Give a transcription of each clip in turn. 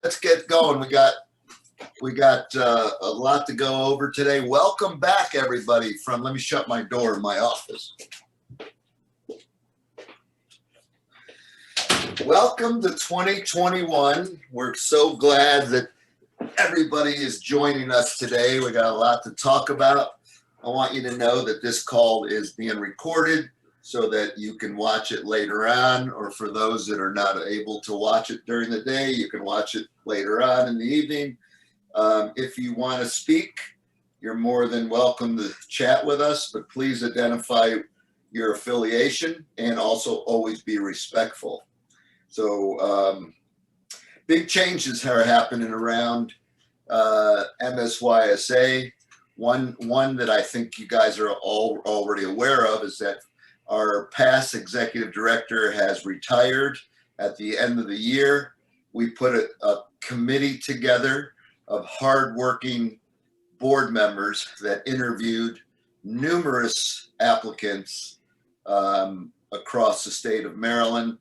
Let's get going. We got a lot to go over today. Welcome back, everybody. Let me shut my door in my office. Welcome to 2021. We're so glad that everybody is joining us today. We got a lot to talk about. I want you to know that this call is being recorded so that you can watch it later on, or for those that are not able to watch it during the day, you can watch it later on in the evening. If you want to speak, you're more than welcome to chat with us, but please identify your affiliation and also always be respectful. So big changes are happening around MSYSA. One that I think you guys are all already aware of is that our past executive director has retired at the end of the year. We put a committee together of hardworking board members that interviewed numerous applicants across the state of Maryland.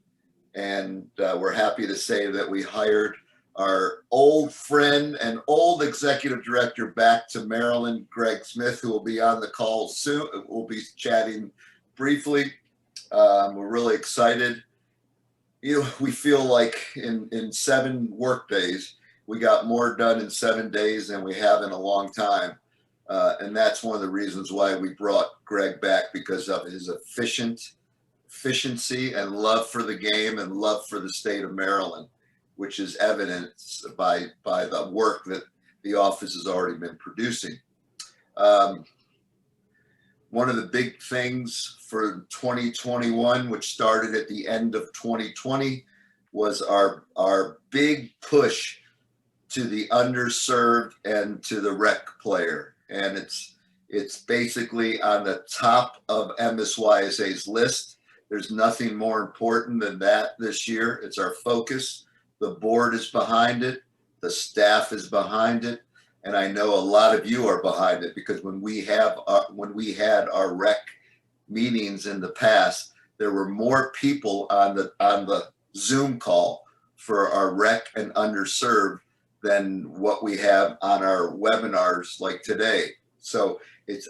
And we're happy to say that we hired our old friend and old executive director back to Maryland, Greg Smith, who will be on the call soon. We'll be chatting briefly. We're really excited. We feel like in 7 work days, we got more done in 7 days than we have in a long time. And that's one of the reasons why we brought Greg back, because of his efficiency and love for the game and love for the state of Maryland, which is evidenced by the work that the office has already been producing. One of the big things for 2021, which started at the end of 2020, was our big push to the underserved and to the rec player. And it's basically on the top of MSYSA's list. There's nothing more important than that this year. It's our focus. The board is behind it. The staff is behind it. And I know a lot of you are behind it, because when we had our rec meetings in the past, there were more people on the Zoom call for our rec and underserved than what we have on our webinars like today. So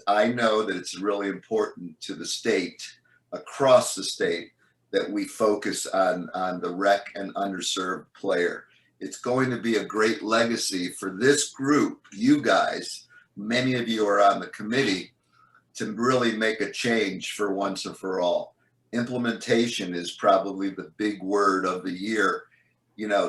I know that it's really important to the state, across the state, that we focus on the rec and underserved player. It's going to be a great legacy for this group, you guys. Many of you are on the committee, to really make a change for once and for all. Implementation is probably the big word of the year.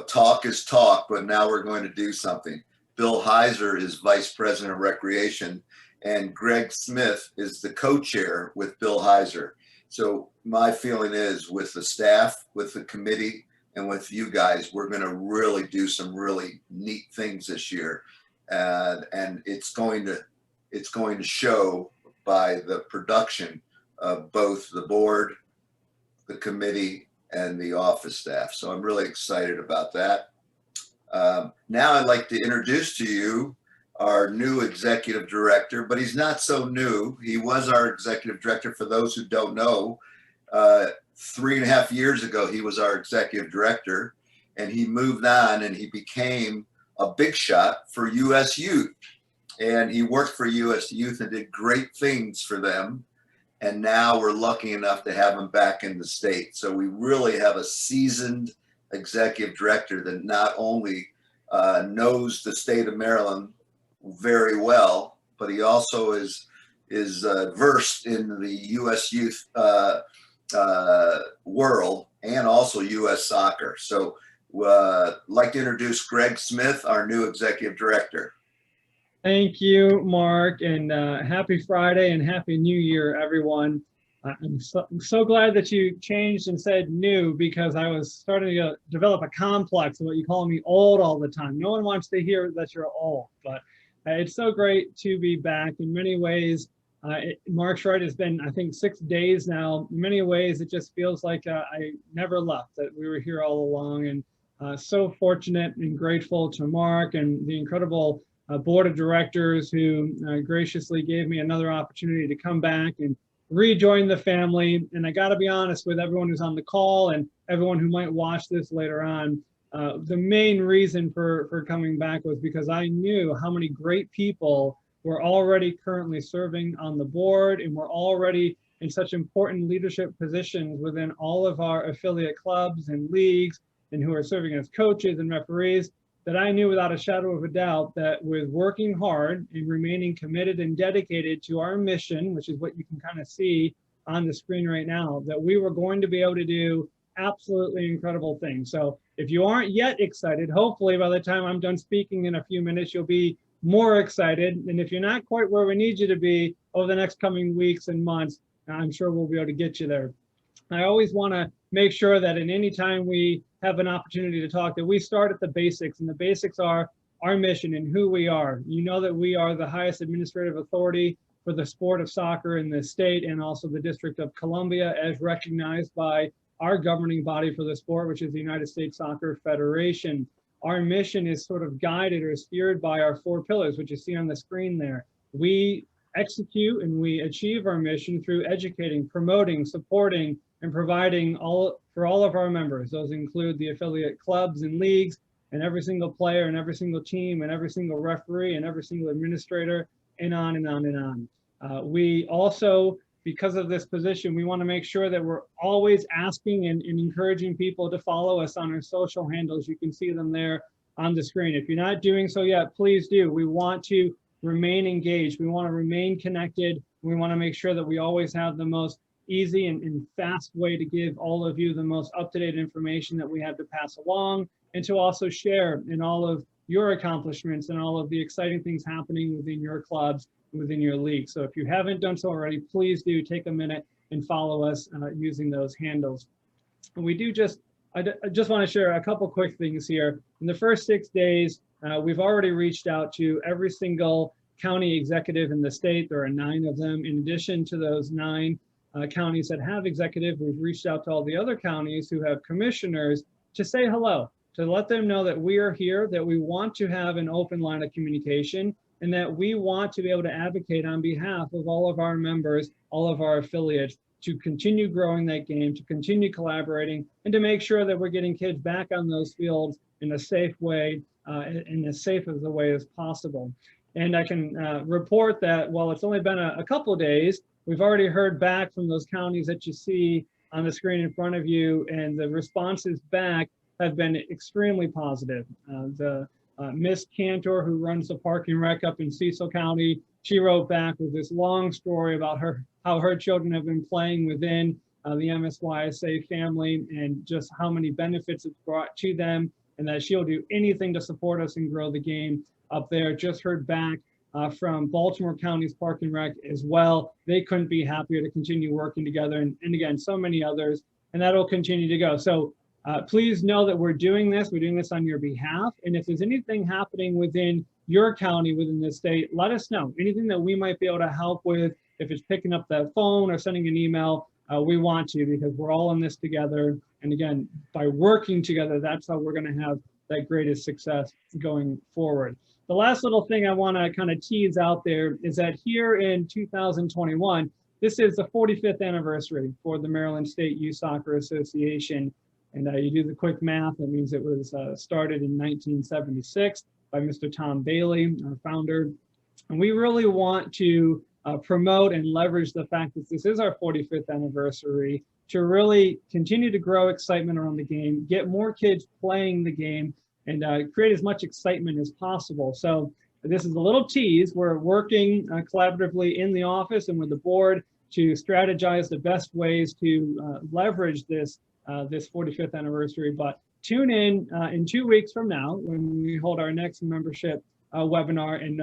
Talk is talk, but now we're going to do something. Bill Heiser is Vice President of Recreation, and Greg Smith is the co-chair with Bill Heiser. So my feeling is, with the staff, with the committee, and with you guys, we're going to really do some really neat things this year, and it's going to show by the production of both the board, the committee, and the office staff. So I'm really excited about that. Now I'd like to introduce to you our new executive director, but he's not so new. He was our executive director. For those who don't know, 3.5 years ago, he was our executive director, and he moved on and he became a big shot for US Youth. And he worked for US Youth and did great things for them. And now we're lucky enough to have him back in the state. So we really have a seasoned executive director that not only knows the state of Maryland very well, but he also is versed in the US Youth world, and also US soccer. So I'd like to introduce Greg Smith, our new executive director. Thank you, Mark, and happy Friday and happy New Year, everyone. I'm so glad that you changed and said new, because I was starting to develop a complex of what you call me old all the time. No one wants to hear that you're old, but it's so great to be back. In many ways, Mark's right, it's been, I think, 6 days now. In many ways, it just feels like I never left, that we were here all along. And so fortunate and grateful to Mark and the incredible board of directors who graciously gave me another opportunity to come back and rejoin the family. And I got to be honest with everyone who's on the call and everyone who might watch this later on. the main reason for coming back was because I knew how many great people were already currently serving on the board and were already in such important leadership positions within all of our affiliate clubs and leagues, and who are serving as coaches and referees, that I knew without a shadow of a doubt that with working hard and remaining committed and dedicated to our mission, which is what you can kind of see on the screen right now, that we were going to be able to do absolutely incredible things. So if you aren't yet excited, hopefully by the time I'm done speaking in a few minutes, you'll be more excited. And if you're not quite where we need you to be over the next coming weeks and months, I'm sure we'll be able to get you there. I always want to make sure that in any time we have an opportunity to talk, that we start at the basics, and the basics are our mission and who we are. You know that we are the highest administrative authority for the sport of soccer in the state and also the District of Columbia, as recognized by our governing body for the sport, which is the United States Soccer Federation. Our mission is sort of guided or steered by our 4 pillars, which you see on the screen there. We execute and we achieve our mission through educating, promoting, supporting, and providing for all of our members. Those include the affiliate clubs and leagues, and every single player and every single team and every single referee and every single administrator, and on and on and on. We also, because of this position, we want to make sure that we're always asking and encouraging people to follow us on our social handles. You can see them there on the screen. If you're not doing so yet, please do. We want to remain engaged. We want to remain connected. We want to make sure that we always have the most easy and fast way to give all of you the most up-to-date information that we have to pass along, and to also share in all of your accomplishments and all of the exciting things happening within your clubs, within your league. So if you haven't done so already, please do take a minute and follow us using those handles. And we do I just want to share a couple quick things here. In the first 6 days, we've already reached out to every single county executive in the state. There are 9 of them. In addition to those 9 counties that have executive, we've reached out to all the other counties who have commissioners to say hello, to let them know that we are here, that we want to have an open line of communication, and that we want to be able to advocate on behalf of all of our members, all of our affiliates, to continue growing that game, to continue collaborating, and to make sure that we're getting kids back on those fields in a safe way, in as safe as a way as possible. And I can report that while it's only been a couple of days, we've already heard back from those counties that you see on the screen in front of you, and the responses back have been extremely positive. Miss Cantor, who runs the Park and Rec up in Cecil County, she wrote back with this long story about how her children have been playing within the MSYSA family, and just how many benefits it's brought to them, and that she'll do anything to support us and grow the game up there. Just heard back from Baltimore County's Park and Rec as well. They couldn't be happier to continue working together, and again, so many others, and that'll continue to go. So please know that we're doing this on your behalf. And if there's anything happening within your county, within the state, let us know. Anything that we might be able to help with, if it's picking up that phone or sending an email, we want to, because we're all in this together. And again, by working together, that's how we're going to have that greatest success going forward. The last little thing I want to kind of tease out there is that here in 2021, this is the 45th anniversary for the Maryland State Youth Soccer Association. And you do the quick math, that means it was started in 1976 by Mr. Tom Bailey, our founder. And we really want to promote and leverage the fact that this is our 45th anniversary to really continue to grow excitement around the game, get more kids playing the game, and create as much excitement as possible. So this is a little tease. We're working collaboratively in the office and with the board to strategize the best ways to leverage this 45th anniversary. But tune in 2 weeks from now when we hold our next membership webinar, and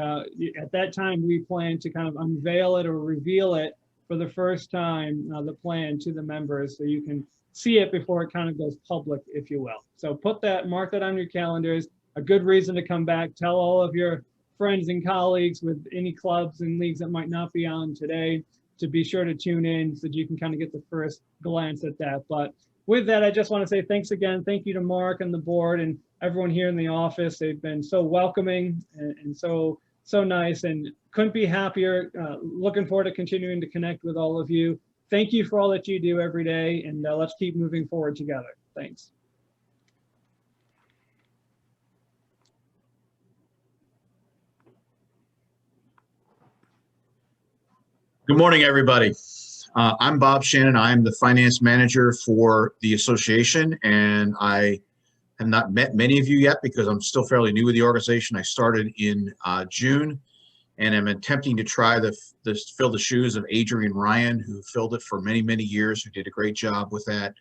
at that time we plan to kind of unveil it or reveal it for the first time, the plan to the members, so you can see it before it kind of goes public, if you will. So mark that on your calendars. A good reason to come back. Tell all of your friends and colleagues with any clubs and leagues that might not be on today to be sure to tune in, so that you can kind of get the first glance at that. But with that, I just want to say thanks again. Thank you to Mark and the board and everyone here in the office. They've been so welcoming and so nice, and couldn't be happier. Looking forward to continuing to connect with all of you. Thank you for all that you do every day, and let's keep moving forward together. Thanks. Good morning, everybody. I'm Bob Shannon. I'm the finance manager for the association, and I have not met many of you yet because I'm still fairly new with the organization. I started in June, and I'm attempting to try to fill the shoes of Adrian Ryan, who filled it for many, many years, who did a great job with that.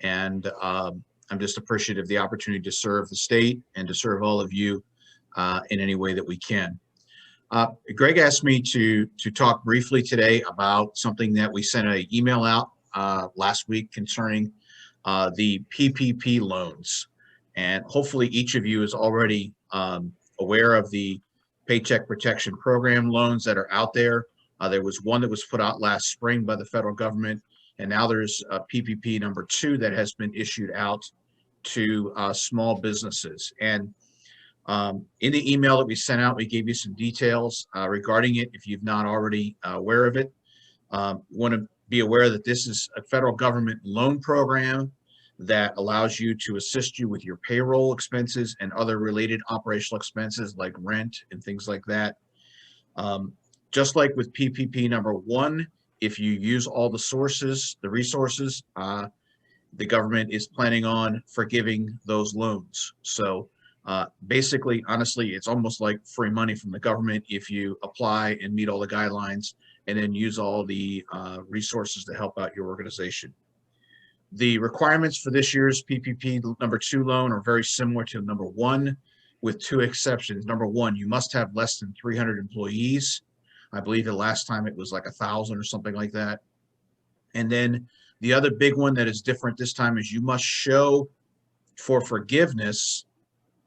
And I'm just appreciative of the opportunity to serve the state and to serve all of you in any way that we can. Greg asked me to talk briefly today about something that we sent an email out last week concerning the PPP loans. And hopefully each of you is already aware of the Paycheck Protection Program loans that are out there. There was one that was put out last spring by the federal government, and now there's PPP number 2 that has been issued out to small businesses. And in the email that we sent out, we gave you some details regarding it. If you've not already aware of it, you want to be aware that this is a federal government loan program that allows you to assist you with your payroll expenses and other related operational expenses like rent and things like that. Just like with PPP number 1, if you use all the resources, the government is planning on forgiving those loans. So basically, honestly, it's almost like free money from the government if you apply and meet all the guidelines and then use all the resources to help out your organization. The requirements for this year's PPP number 2 loan are very similar to number 1, with 2 exceptions. Number 1, you must have less than 300 employees. I believe the last time it was like 1,000 or something like that. And then the other big one that is different this time is you must show for forgiveness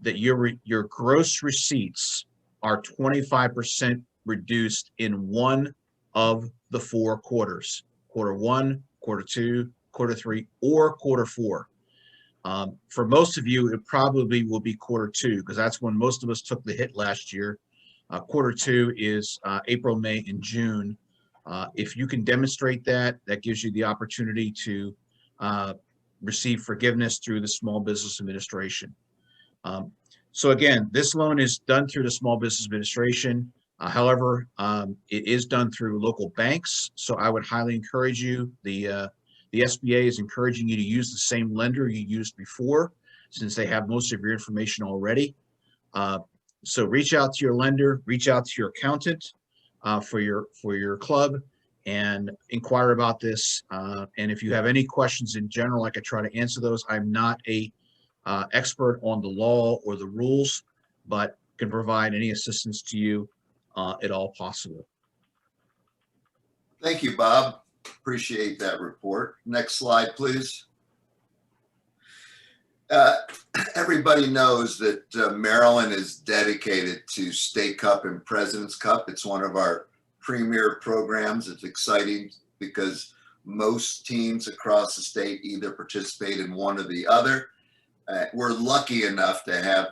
that your gross receipts are 25% reduced in one of the 4 quarters, quarter 1, quarter 2, quarter 3, or quarter 4. For most of you, it probably will be quarter 2 because that's when most of us took the hit last year. Quarter 2 is April, May, and June. If you can demonstrate that, that gives you the opportunity to receive forgiveness through the Small Business Administration. So again, this loan is done through the Small Business Administration. However, it is done through local banks. So I would highly encourage you, the SBA is encouraging you to use the same lender you used before, since they have most of your information already. So reach out to your lender, reach out to your accountant for your club, and inquire about this. And if you have any questions in general, I could try to answer those. I'm not a expert on the law or the rules, but can provide any assistance to you at all possible. Thank you, Bob. Appreciate that report. Next slide, please. Everybody knows that Maryland is dedicated to State Cup and President's Cup. It's one of our premier programs. It's exciting because most teams across the state either participate in one or the other. We're lucky enough to have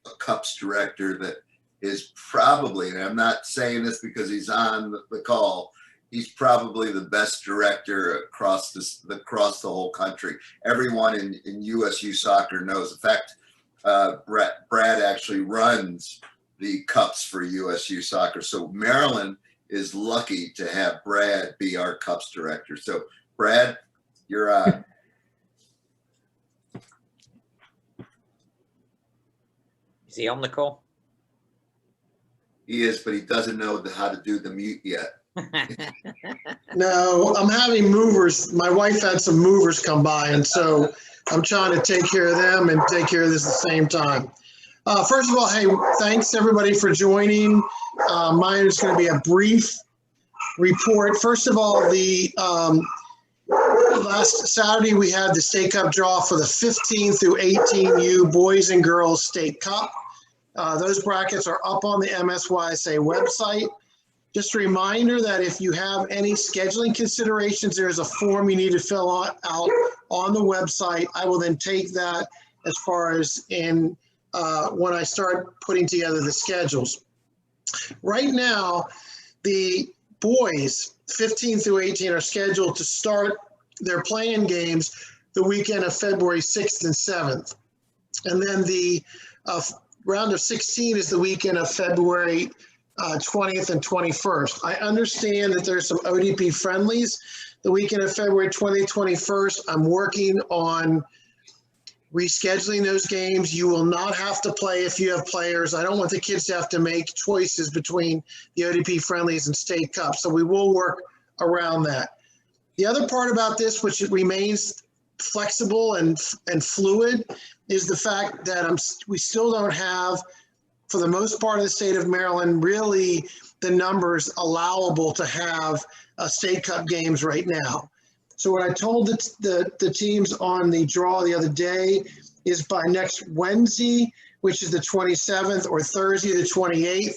a Cups director that is probably, and I'm not saying this because he's on the call, he's probably the best director across the whole country. Everyone in USU soccer knows. In fact, Brad actually runs the Cups for USU soccer. So Maryland is lucky to have Brad be our Cups director. So Brad, you're on. Is he on the call? He is, but he doesn't know how to do the mute yet. No, I'm having movers. My wife had some movers come by, and so I'm trying to take care of them and take care of this at the same time. First of all, hey, thanks everybody for joining. Mine is going to be a brief report. First of all, the last Saturday we had the State Cup draw for the 15 through 18U Boys and Girls State Cup. Those brackets are up on the MSYSA website. Just a reminder that if you have any scheduling considerations, there's a form you need to fill out on the website. I will then take that as far as in when I start putting together the schedules. Right now, the boys 15 through 18 are scheduled to start their playing games the weekend of February 6th and 7th. And then the round of 16 is the weekend of February 20th and 21st. I understand that there's some ODP friendlies the weekend of February 20th, 21st. I'm working on rescheduling those games. You will not have to play if you have players. I don't want the kids to have to make choices between the ODP friendlies and state cup. So we will work around that. The other part about this, which remains flexible and fluid, is the fact that we still don't have, for the most part of the state of Maryland, really the numbers allowable to have state cup games right now. So what I told the teams on the draw the other day is by next Wednesday, which is the 27th, or Thursday, the 28th,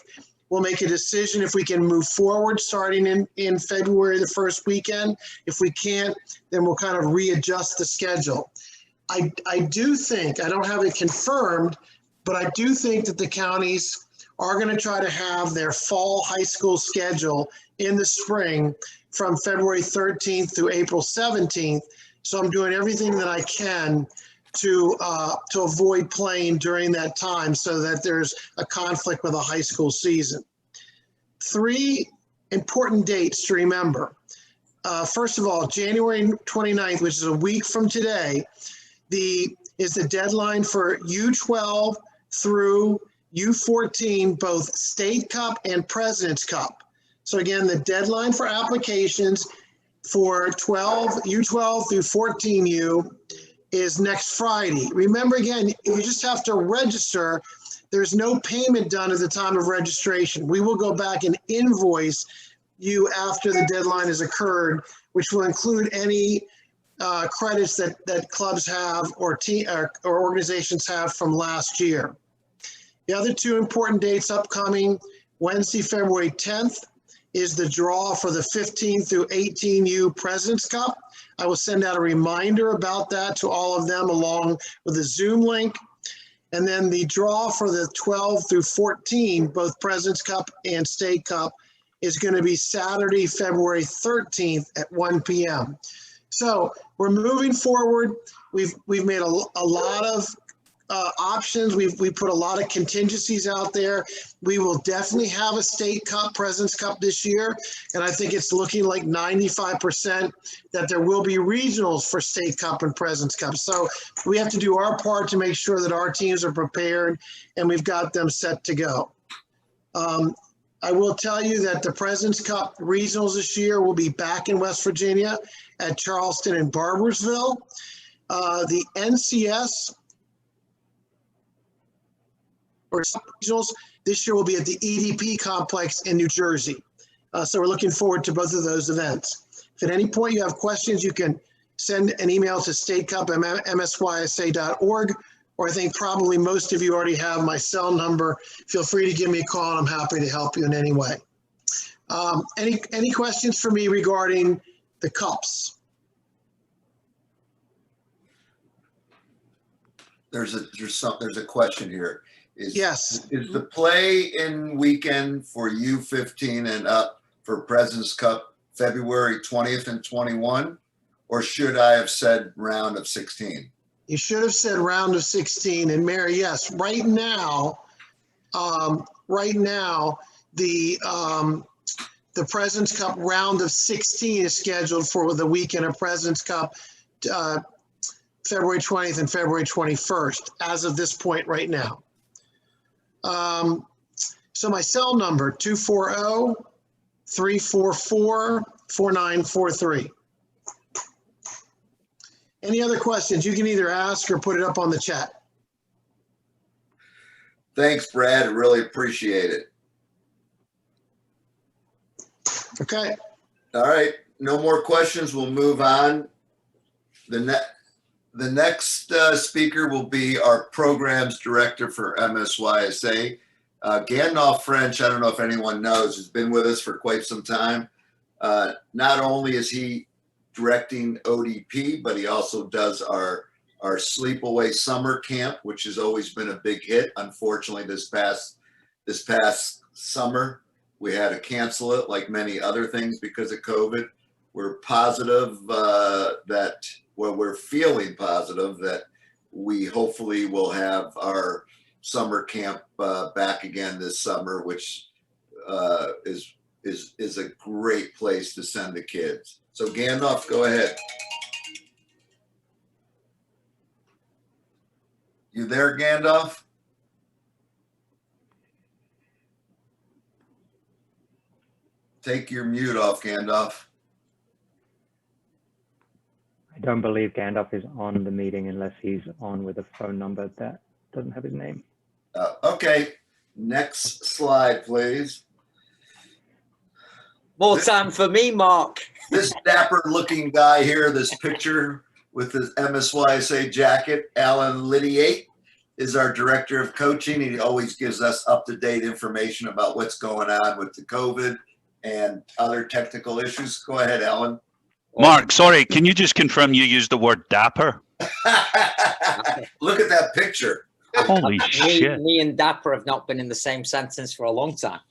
we'll make a decision if we can move forward starting in February, the first weekend. If we can't, then we'll kind of readjust the schedule. I do think, I don't have it confirmed, but I do think that the counties are going to try to have their fall high school schedule in the spring from February 13th through April 17th. So I'm doing everything that I can to avoid playing during that time so that there's a conflict with a high school season. 3 important dates to remember. First of all, January 29th, which is a week from today, is the deadline for U12 through U14, both State Cup and President's Cup. So again, the deadline for applications for U12 through 14U is next Friday. Remember, again, you just have to register. There's no payment done at the time of registration. We will go back and invoice you after the deadline has occurred, which will include any credits that clubs have or organizations have from last year. The other 2 important dates upcoming: Wednesday, February 10th is the draw for the 15 through 18U President's Cup. I will send out a reminder about that to all of them along with a Zoom link. And then the draw for the 12 through 14, both President's Cup and State Cup, is going to be Saturday, February 13th at 1 p.m. So we're moving forward. We've made a lot of options. We put a lot of contingencies out there. We will definitely have a State Cup, President's Cup this year. And I think it's looking like 95% that there will be regionals for State Cup and President's Cup. So we have to do our part to make sure that our teams are prepared and we've got them set to go. I will tell you that the President's Cup regionals this year will be back in West Virginia at Charleston and Barboursville. The NCS or regionals this year will be at the EDP complex in New Jersey. So we're looking forward to both of those events. If at any point you have questions, you can send an email to statecup@msysa.org, or I think probably most of you already have my cell number. Feel free to give me a call and I'm happy to help you in any way. Any questions for me regarding the cups? There's a question here. Yes. Is the play-in weekend for U15 and up for President's Cup February 20th and 21, or should I have said round of 16? You should have said round of 16. And Mary, yes, right now, the President's Cup round of 16 is scheduled for the weekend of President's Cup, February 20th and February 21st, as of this point right now. So my cell number, 240-344-4943. Any other questions? You can either ask or put it up on the chat. Thanks, Brad. I really appreciate it. Okay. All right. No more questions. We'll move on. The next speaker will be our programs director for MSYSA. Gandalf French, I don't know if anyone knows, has been with us for quite some time. Not only is he directing ODP, but he also does our sleepaway summer camp, which has always been a big hit. Unfortunately, this past summer, we had to cancel it like many other things because of COVID. We're positive we're feeling positive that we hopefully will have our summer camp back again this summer, which is a great place to send the kids. So Gandalf, go ahead. You there, Gandalf? Take your mute off, Gandalf. I don't believe Gandalf is on the meeting unless he's on with a phone number that doesn't have his name. Okay, next slide, please. More time for me, Mark. This dapper looking guy here, this picture with his MSYSA jacket, Alan Lydiate, is our director of coaching. He always gives us up-to-date information about what's going on with the COVID and other technical issues. Go ahead, Alan. Mark, sorry, can you just confirm you used the word dapper? Look at that picture. Holy shit. Me and Dapper have not been in the same sentence for a long time.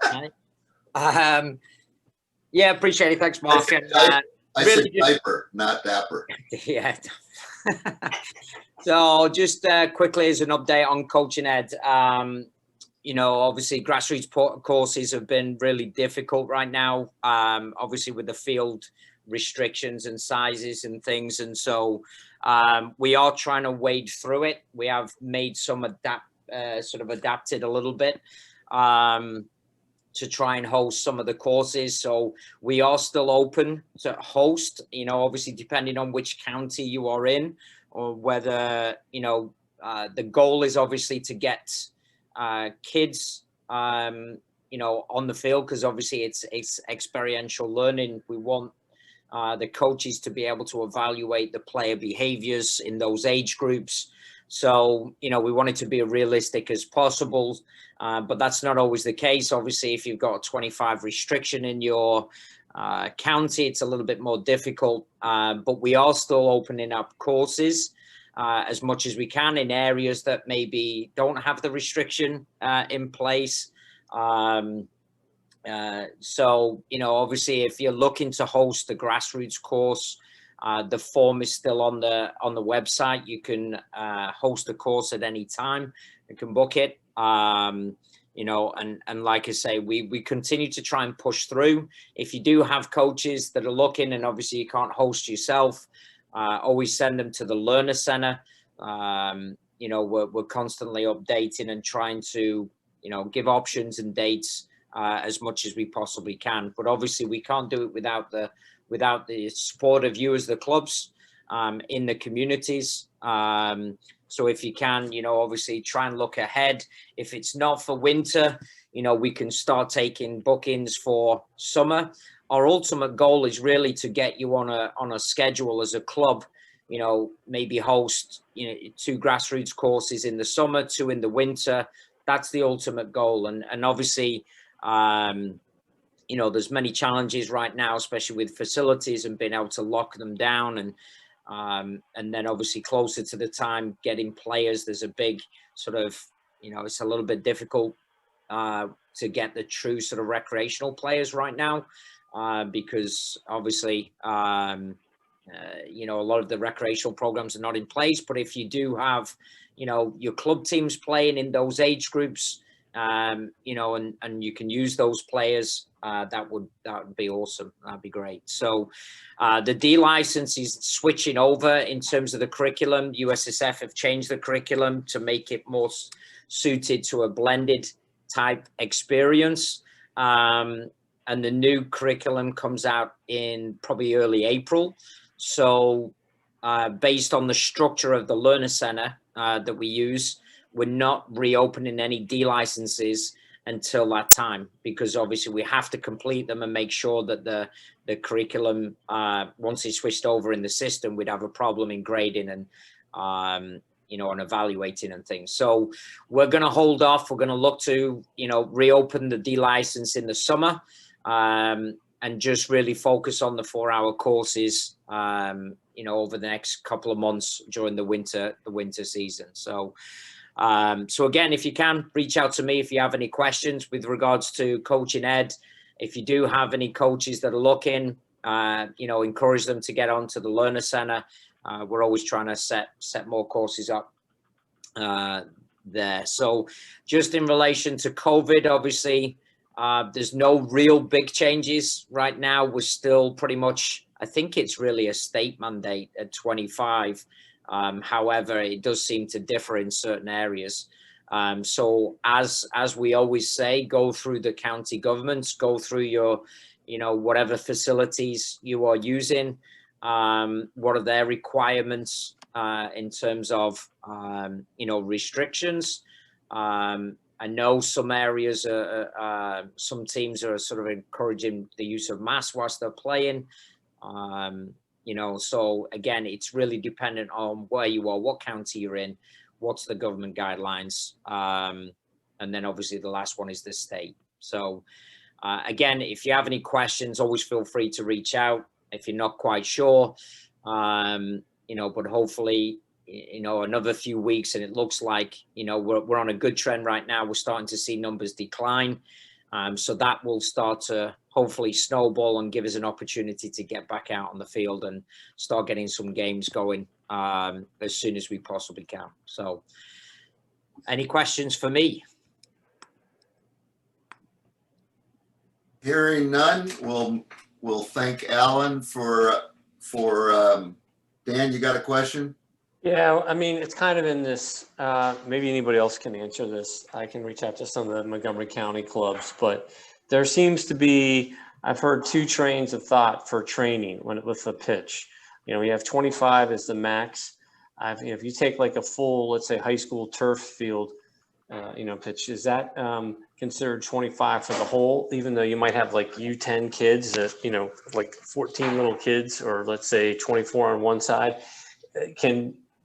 Right? Yeah, appreciate it. Thanks, Mark. I said diaper, not dapper. Yeah. So just quickly as an update on Coaching Ed, you know, obviously grassroots courses have been really difficult right now, obviously with the field restrictions and sizes and things. And so we are trying to wade through it. We have made some adapted a little bit to try and host some of the courses. So we are still open to host, you know, obviously depending on which county you are in, or whether, you know, the goal is obviously to get kids, you know, on the field, because obviously it's experiential learning. We want the coaches to be able to evaluate the player behaviors in those age groups. So, you know, we want it to be as realistic as possible, but that's not always the case. Obviously, if you've got a 25 restriction in your county, it's a little bit more difficult, but we are still opening up courses as much as we can in areas that maybe don't have the restriction in place. So, you know, obviously, if you're looking to host a grassroots course, the form is still on the website. You can host a course at any time. You can book it. You know, and like I say, we continue to try and push through. If you do have coaches that are looking, and obviously you can't host yourself, always send them to the Learner Center. You know, we're constantly updating and trying to, you know, give options and dates as much as we possibly can. But obviously we can't do it without the support of you as the clubs in the communities. So if you can, you know, obviously try and look ahead. If it's not for winter, you know, we can start taking bookings for summer. Our ultimate goal is really to get you on a schedule as a club, you know, maybe host, you know, 2 grassroots courses in the summer, 2 in the winter. That's the ultimate goal. And obviously, you know, there's many challenges right now, especially with facilities and being able to lock them down. And then obviously closer to the time, getting players, there's a big sort of, you know, it's a little bit difficult to get the true sort of recreational players right now because obviously, you know, a lot of the recreational programs are not in place. But if you do have, you know, your club teams playing in those age groups, you know, and you can use those players, that would be awesome. That'd be great. So the D license is switching over in terms of the curriculum. USSF have changed the curriculum to make it more suited to a blended type experience. And the new curriculum comes out in probably early April. So based on the structure of the Learner Center that we use, we're not reopening any D licenses until that time, because obviously we have to complete them and make sure that the curriculum, once it's switched over in the system, we'd have a problem in grading and, you know, and evaluating and things. So we're going to hold off. We're going to look to, you know, reopen the D license in the summer and just really focus on the 4-hour courses, you know, over the next couple of months during the winter season. So, so again, if you can, reach out to me if you have any questions with regards to Coaching Ed. If you do have any coaches that are looking, you know, encourage them to get onto the Learner Center. We're always trying to set more courses up there. So just in relation to COVID, obviously, there's no real big changes right now. We're still pretty much, I think it's really a state mandate at 25. However, it does seem to differ in certain areas. So as we always say, go through the county governments, go through your, whatever facilities you are using. What are their requirements in terms of, restrictions? I know some areas, some teams are sort of encouraging the use of masks whilst they're playing. So again, it's really dependent on where you are, what county you're in, what's the government guidelines. And then obviously the last one is the state. So again, if you have any questions, always feel free to reach out if you're not quite sure. But hopefully, another few weeks, and it looks like, we're on a good trend right now. We're starting to see numbers decline. So that will start to hopefully snowball and give us an opportunity to get back out on the field and start getting some games going as soon as we possibly can. So any questions for me? Hearing none, we'll thank Alan for Dan, you got a question? Yeah, I mean, it's kind of in this, maybe anybody else can answer this. I can reach out to some of the Montgomery County clubs, but there seems to be, I've heard two trains of thought for training with the pitch. We have 25 as the max. If you take like a full, let's say high school turf field, pitch, is that considered 25 for the whole, even though you might have like U10 kids that, like 14 little kids, or let's say 24 on one side?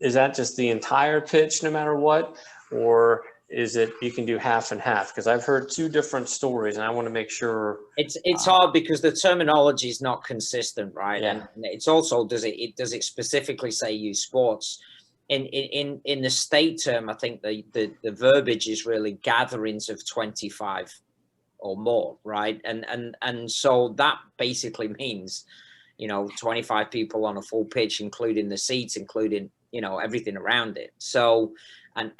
Is that just the entire pitch no matter what? Or is it, you can do half and half? Because I've heard two different stories and I want to make sure. It's hard because the terminology is not consistent, right? Yeah. And it's also, does it specifically say youth sports? In the state term, I think the verbiage is really gatherings of 25 or more, right? And so that basically means, 25 people on a full pitch, including the seats, including, everything around it. So, and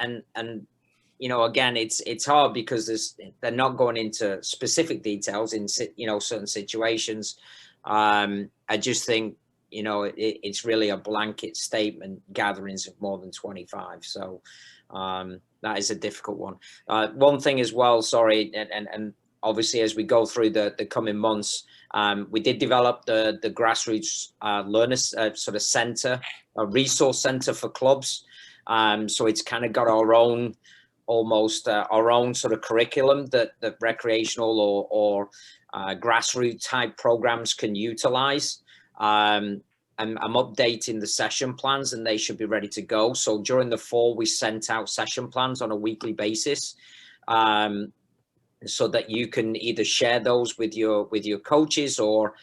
again, it's hard because they're not going into specific details in, certain situations. I just think, it's really a blanket statement, gatherings of more than 25. So that is a difficult one. One thing as well, sorry, and obviously as we go through the coming months, we did develop the grassroots learners sort of center, a resource center for clubs. So it's kind of got our own, almost our own sort of curriculum that recreational or grassroots type programs can utilize. I'm updating the session plans and they should be ready to go. So during the fall, we sent out session plans on a weekly basis, so that you can either share those with your coaches, or,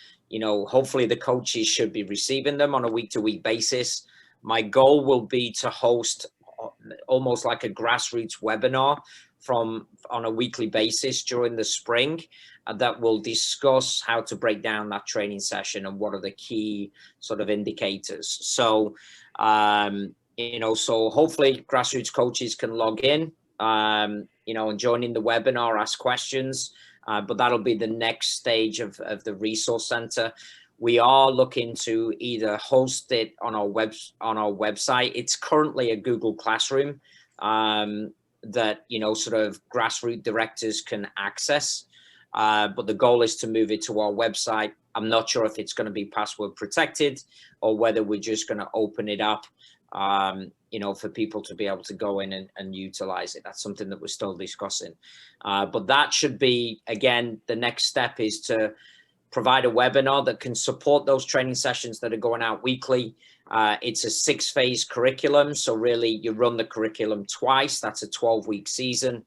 hopefully the coaches should be receiving them on a week-to-week basis. My goal will be to host almost like a grassroots webinar on a weekly basis during the spring, that will discuss how to break down that training session and what are the key sort of indicators. So, so hopefully grassroots coaches can log in, and join in the webinar, ask questions, but that'll be the next stage of the resource center. We are looking to either host it on our website. It's currently a Google Classroom that, sort of grassroots directors can access. But the goal is to move it to our website. I'm not sure if it's going to be password protected or whether we're just going to open it up, for people to be able to go in and utilize it. That's something that we're still discussing. But that should be, again, the next step is to provide a webinar that can support those training sessions that are going out weekly. It's a 6-phase curriculum. So really you run the curriculum twice. That's a 12-week season.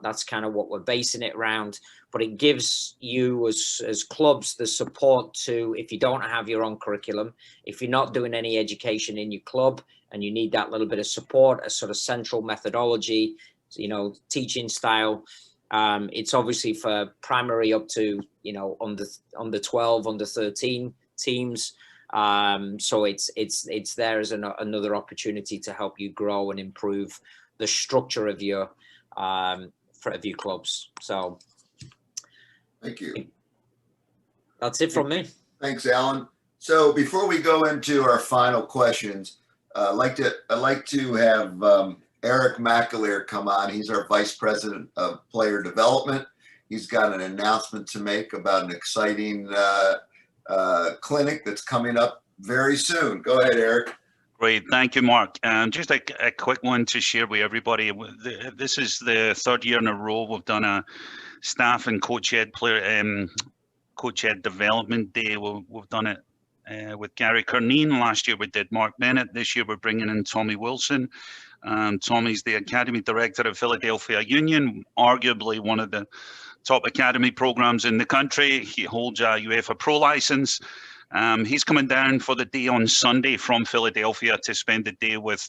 That's kind of what we're basing it around, but it gives you as clubs the support to, if you don't have your own curriculum, if you're not doing any education in your club and you need that little bit of support, a sort of central methodology, teaching style. It's obviously for primary up to, under 12, under 13 teams. So it's there as another opportunity to help you grow and improve the structure of your clubs. So Thank you. that's it from me. Thanks, Alan. So before we go into our final questions, I'd like to have Eric McAleer come on. He's our Vice President of Player Development. He's got an announcement to make about an exciting clinic that's coming up very soon. Go ahead, Eric. Great, thank you, Mark. Just a quick one to share with everybody. This is the third year in a row we've done a staff and coach ed development day. We've done it with Gary Curneen. Last year we did Mark Bennett. This year we're bringing in Tommy Wilson. Tommy's the Academy Director of Philadelphia Union, arguably one of the top academy programs in the country. He holds a UEFA Pro license. He's coming down for the day on Sunday from Philadelphia to spend the day with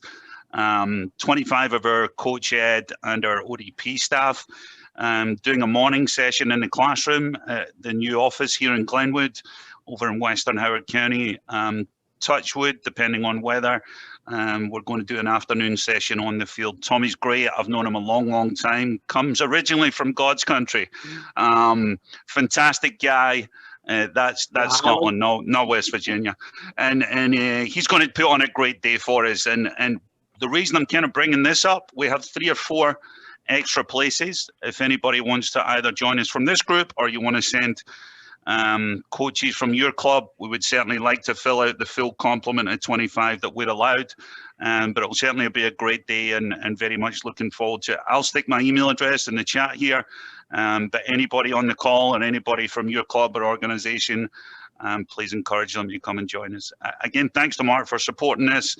25 of our coach ed and our ODP staff, doing a morning session in the classroom at the new office here in Glenwood over in Western Howard County. Touchwood, depending on weather, we're going to do an afternoon session on the field. Tommy's great. I've known him a long time. Comes originally from God's country. Fantastic guy. That's Scotland, not West Virginia, and he's going to put on a great day for us. And the reason I'm kind of bringing this up, we have 3 or 4 extra places. If anybody wants to either join us from this group or you want to send coaches from your club, we would certainly like to fill out the full complement of 25 that we're allowed. But it'll certainly be a great day, and very much looking forward to it. I'll stick my email address in the chat here. But anybody on the call and anybody from your club or organization, please encourage them to come and join us. Again, thanks to Mark for supporting this.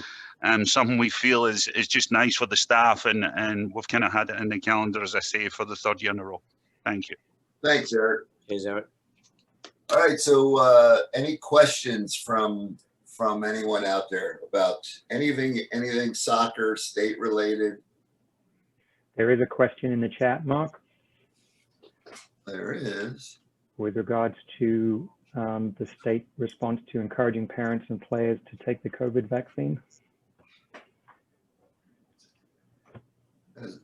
Something we feel is just nice for the staff, and we've kind of had it in the calendar, as I say, for the 3rd year in a row. Thank you. Thanks, Eric. Cheers, Eric. All right, so any questions from anyone out there about anything soccer, state related? There is a question in the chat, Mark. There is. With regards to the state response to encouraging parents and players to take the COVID vaccine.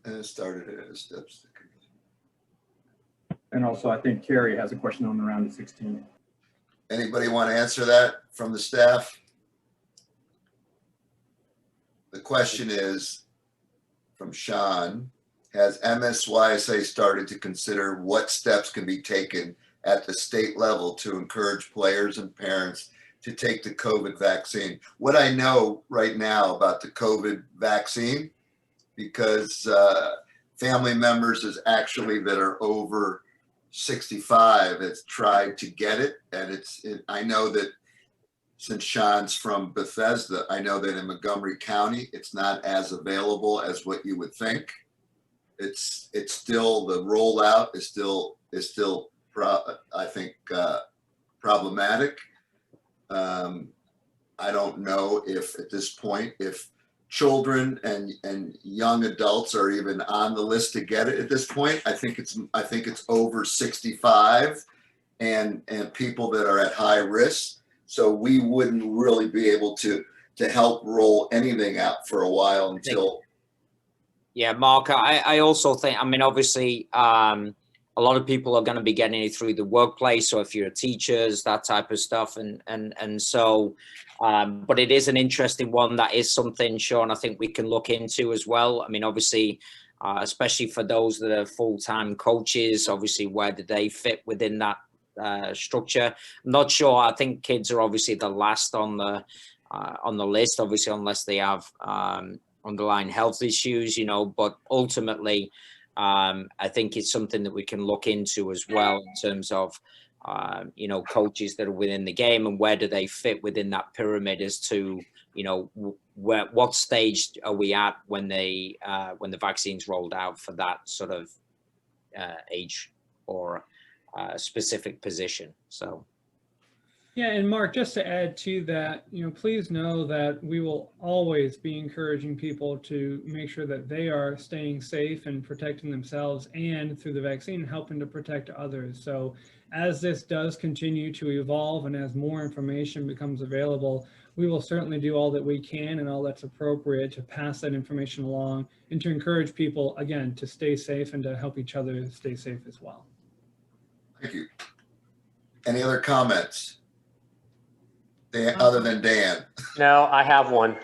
As started as steps. And also, I think Carrie has a question on the round of 16. Anybody want to answer that from the staff? The question is from Sean. Has MSYSA started to consider what steps can be taken at the state level to encourage players and parents to take the COVID vaccine? What I know right now about the COVID vaccine, because family members is actually that are over 65 has tried to get it, and I know that since Sean's from Bethesda, I know that in Montgomery County it's not as available as what you would think. It's still, the rollout is still I think problematic. I don't know if at this point if children and young adults are even on the list to get it at this point. I think it's over 65 and people that are at high risk. So we wouldn't really be able to help roll anything out for a while until. Yeah, Mark, I also think, I mean, obviously, a lot of people are going to be getting it through the workplace. So if you're teachers, that type of stuff. And so, but it is an interesting one. That is something, Sean, I think we can look into as well. I mean, obviously, especially for those that are full-time coaches, obviously, where do they fit within that structure? I'm not sure. I think kids are obviously the last on the list, obviously, unless they have underlying health issues, but ultimately, I think it's something that we can look into as well in terms of, coaches that are within the game and where do they fit within that pyramid as to, what stage are we at when the vaccine's rolled out for that sort of age or specific position. So. Yeah, and Mark, just to add to that, please know that we will always be encouraging people to make sure that they are staying safe and protecting themselves, and through the vaccine, helping to protect others. So as this does continue to evolve and as more information becomes available, we will certainly do all that we can and all that's appropriate to pass that information along and to encourage people, again, to stay safe and to help each other stay safe as well. Thank you. Any other comments? Dan, other than Dan? No, I have one.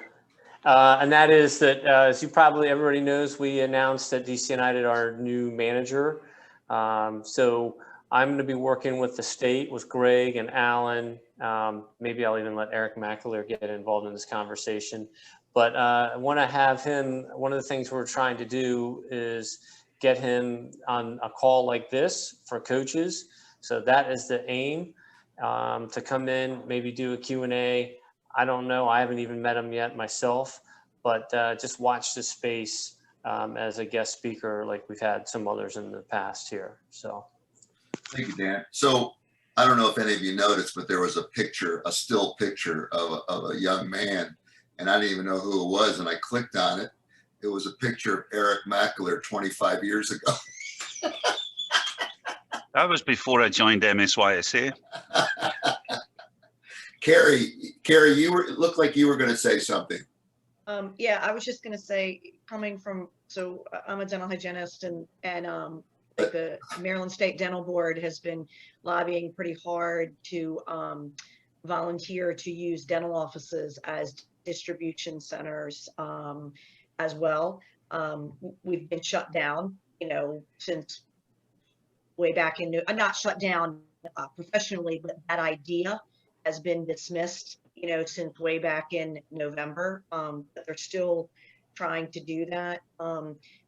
And that is that, as you probably everybody knows, we announced that DC United our new manager. So I'm going to be working with the state, with Greg and Alan. Maybe I'll even let Eric McAleer get involved in this conversation. But I want to have him, one of the things we're trying to do is get him on a call like this for coaches. So that is the aim, to come in, maybe do a Q&A. I don't know. I haven't even met him yet myself, but just watch this space as a guest speaker like we've had some others in the past here. So. Thank you, Dan. So I don't know if any of you noticed, but there was a picture, a still picture of a young man, and I didn't even know who it was, and I clicked on it. It was a picture of Eric McAleer 25 years ago. That was before I joined MSYSA. Carrie, you looked like you were going to say something. Yeah, I was just going to say, coming from, so I'm a dental hygienist, and like the Maryland State Dental Board has been lobbying pretty hard to volunteer to use dental offices as distribution centers as well. We've been shut down, since way back in, not shut down professionally, but that idea has been dismissed, since way back in November. But they're still trying to do that.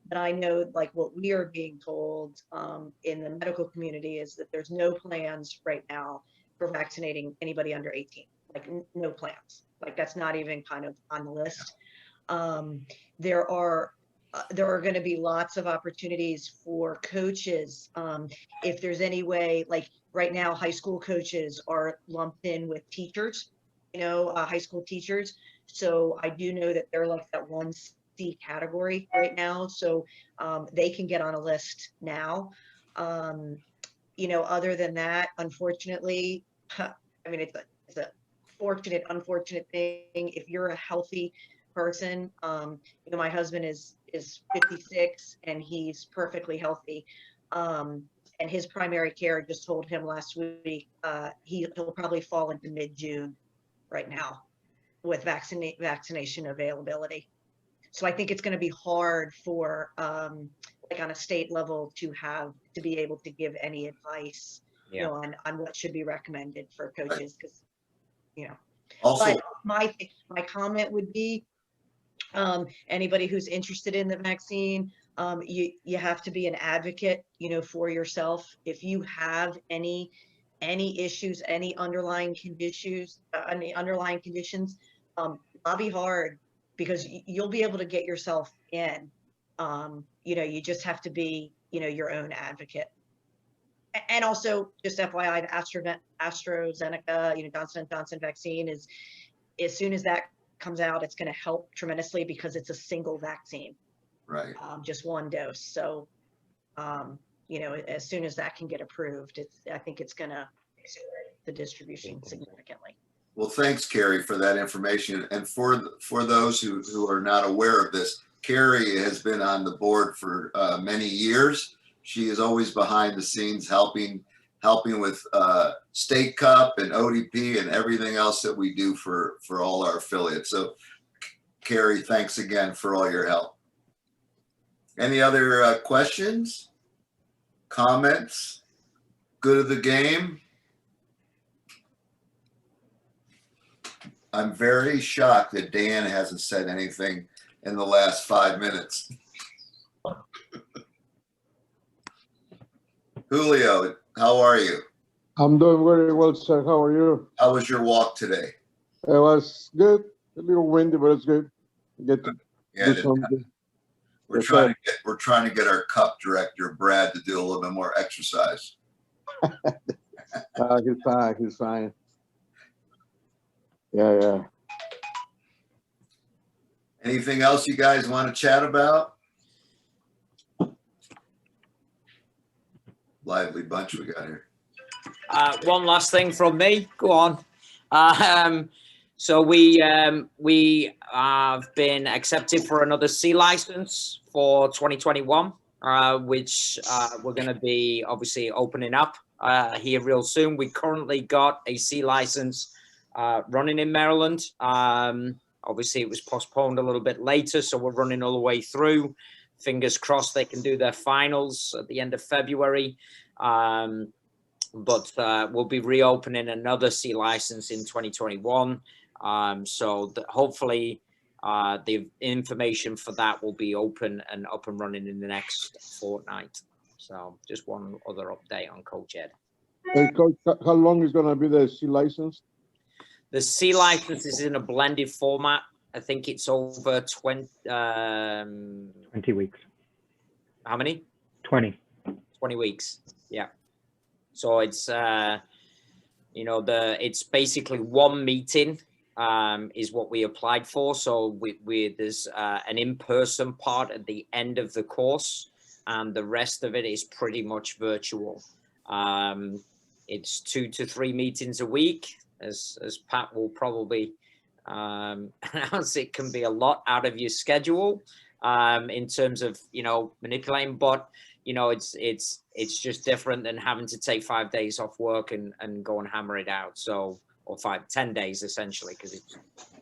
But I know, like, what we are being told in the medical community is that there's no plans right now for vaccinating anybody under 18, like no plans. Like that's not even kind of on the list. There are going to be lots of opportunities for coaches. If there's any way, like right now, high school coaches are lumped in with teachers, high school teachers. So I do know that they're like that 1C category right now. So they can get on a list now. Other than that, unfortunately, I mean, it's a fortunate, unfortunate thing. If you're a healthy person, my husband is 56 and he's perfectly healthy. And his primary care just told him last week, he'll probably fall into mid-June right now with vaccination availability. So I think it's going to be hard for like on a state level to be able to give any advice, on what should be recommended for coaches, because Also, but my comment would be, anybody who's interested in the vaccine, you have to be an advocate, for yourself. If you have any issues, any underlying conditions, lobby hard, because you'll be able to get yourself in. You just have to be, your own advocate. And also, just FYI, the AstraZeneca, Johnson & Johnson vaccine is, as soon as that comes out, it's going to help tremendously because it's a single vaccine, right. Just one dose. So, as soon as that can get approved, I think it's going to accelerate the distribution significantly. Well, thanks, Carrie, for that information. And for those who are not aware of this, Carrie has been on the board for many years. She is always behind the scenes helping with State Cup and ODP and everything else that we do for all our affiliates. So, Carrie, thanks again for all your help. Any other questions, comments? Good of the game? I'm very shocked that Dan hasn't said anything in the last 5 minutes. Julio, how are you? I'm doing very well, sir. How are you? How was your walk today? It was good. A little windy, but it's good. Get to do something. We're trying to get our cup director, Brad, to do a little bit more exercise. He's fine. He's fine. Yeah. Anything else you guys want to chat about? Lively bunch we got here. One last thing from me. Go on. So we have been accepted for another C license for 2021, which we're going to be obviously opening up here real soon. We currently got a C license running in Maryland. Obviously, it was postponed a little bit later, so we're running all the way through. Fingers crossed they can do their finals at the end of February. But we'll be reopening another C license in 2021. So hopefully the information for that will be open and up and running in the next fortnight. So just one other update on Coach Ed. Hey, Coach, how long is going to be the C license? The C license is in a blended format. I think it's over 20 weeks. How many? 20 weeks. Yeah. So it's, it's basically one meeting is what we applied for. So there's an in-person part at the end of the course, and the rest of it is pretty much virtual. It's 2 to 3 meetings a week, as Pat will probably announce. It can be a lot out of your schedule in terms of, manipulating, but it's just different than having to take 5 days off work and go and hammer it out. So, or 10 days essentially, because it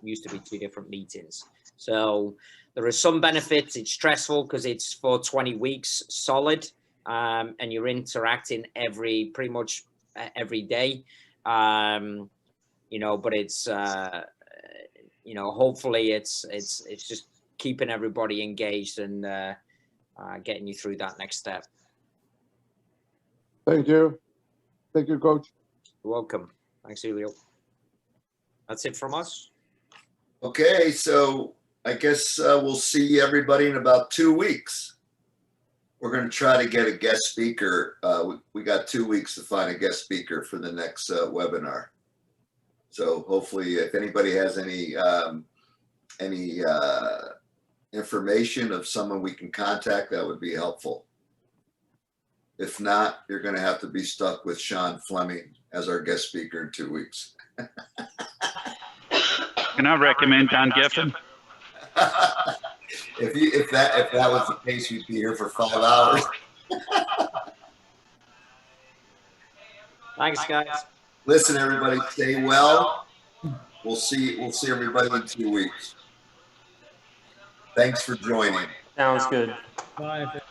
used to be 2 different meetings. So there are some benefits. It's stressful because it's for 20 weeks solid, and you're interacting pretty much every day. But it's hopefully it's just keeping everybody engaged and getting you through that next step. Thank you. Thank you, Coach. You're welcome. Thanks, Julio. That's it from us. Okay, so I guess we'll see everybody in about 2 weeks. We're going to try to get a guest speaker. We got 2 weeks to find a guest speaker for the next webinar. So hopefully, if anybody has any information of someone we can contact, that would be helpful. If not, you're going to have to be stuck with Sean Fleming as our guest speaker in 2 weeks. Can I recommend Dan Giffen? If that was the case, you'd be here for 5 hours. Thanks, guys. Listen, everybody, stay well. We'll see everybody in 2 weeks. Thanks for joining. Sounds good. Bye.